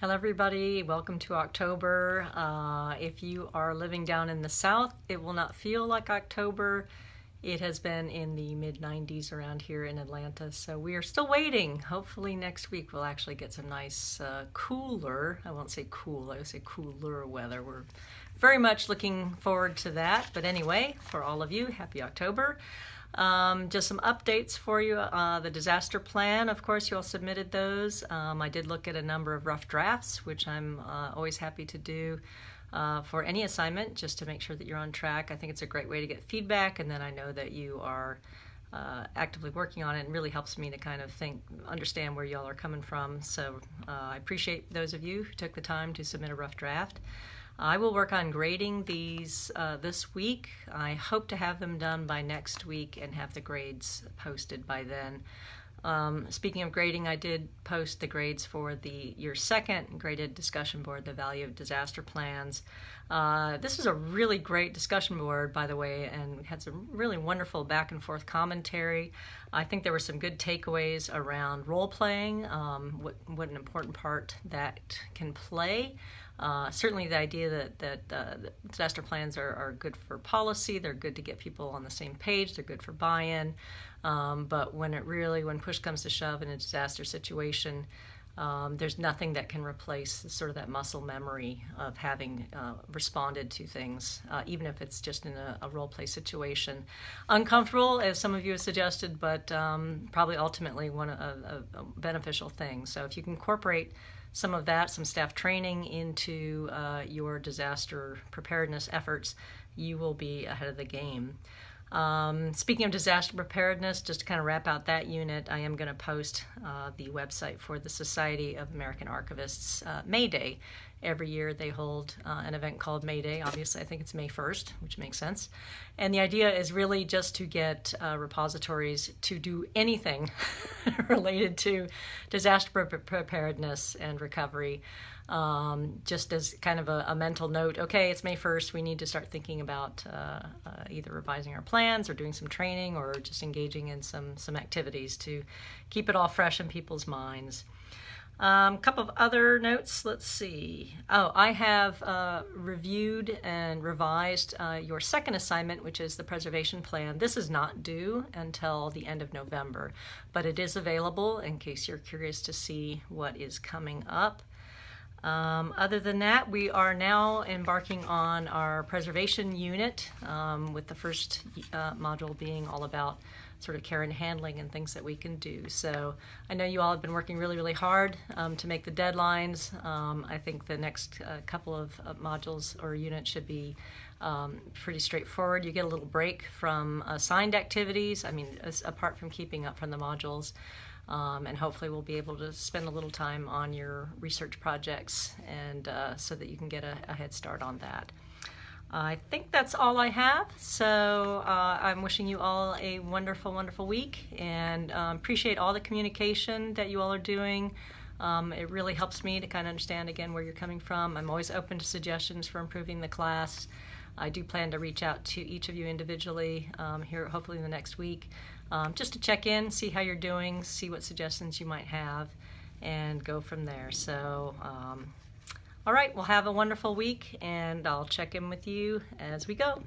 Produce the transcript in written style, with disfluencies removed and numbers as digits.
Hello everybody, welcome to October. If you are living down in the south, it will not feel like October. It has been in the mid-90s around here in Atlanta, so we are still waiting. Hopefully next week we'll actually get some nice cooler, I won't say cool, I would say cooler weather. We're very much looking forward to that. But anyway, for all of you, happy October. Just some updates for you. The disaster plan, of course, you all submitted those. I did look at a number of rough drafts, which I'm always happy to do for any assignment, just to make sure that you're on track. I think it's a great way to get feedback, and then I know that you are actively working on it, and really helps me to kind of understand where y'all are coming from. So I appreciate those of you who took the time to submit a rough draft. I will work on grading these this week. I hope to have them done by next week and have the grades posted by then. Speaking of grading, I did post the grades for the year second graded discussion board, the value of disaster plans. This is a really great discussion board, by the way, and we had some really wonderful back and forth commentary. I think there were some good takeaways around role playing, what an important part that can play. Certainly the idea that disaster plans are good for policy, they're good to get people on the same page, they're good for buy-in, but when push comes to shove in a disaster situation, there's nothing that can replace sort of that muscle memory of having responded to things, even if it's just in a role play situation. Uncomfortable, as some of you have suggested, but probably ultimately a beneficial thing. So if you can incorporate some of that, some staff training into your disaster preparedness efforts, you will be ahead of the game. Speaking of disaster preparedness, just to kind of wrap out that unit, I am going to post the website for the Society of American Archivists May Day. Every year they hold an event called May Day. Obviously, I think it's May 1st, which makes sense. And the idea is really just to get repositories to do anything related to disaster preparedness and recovery. Just as kind of a mental note, okay, it's May 1st, we need to start thinking about either revising our plans or doing some training or just engaging in some activities to keep it all fresh in people's minds. A couple of other notes, let's see. I have reviewed and revised your second assignment, which is the preservation plan. This is not due until the end of November, but it is available in case you're curious to see what is coming up. Other than that, we are now embarking on our preservation unit, with the first module being all about sort of care and handling and things that we can do. So I know you all have been working really, really hard to make the deadlines. I think the next couple of modules or units should be pretty straightforward. You get a little break from assigned activities, apart from keeping up from the modules. And hopefully we'll be able to spend a little time on your research projects, and so that you can get a head start on that. I think that's all I have, so I'm wishing you all a wonderful, wonderful week, and appreciate all the communication that you all are doing. It really helps me to kind of understand, again, where you're coming from. I'm always open to suggestions for improving the class. I do plan to reach out to each of you individually here, hopefully in the next week, just to check in, see how you're doing, see what suggestions you might have, and go from there. So, all right, well, have a wonderful week, and I'll check in with you as we go.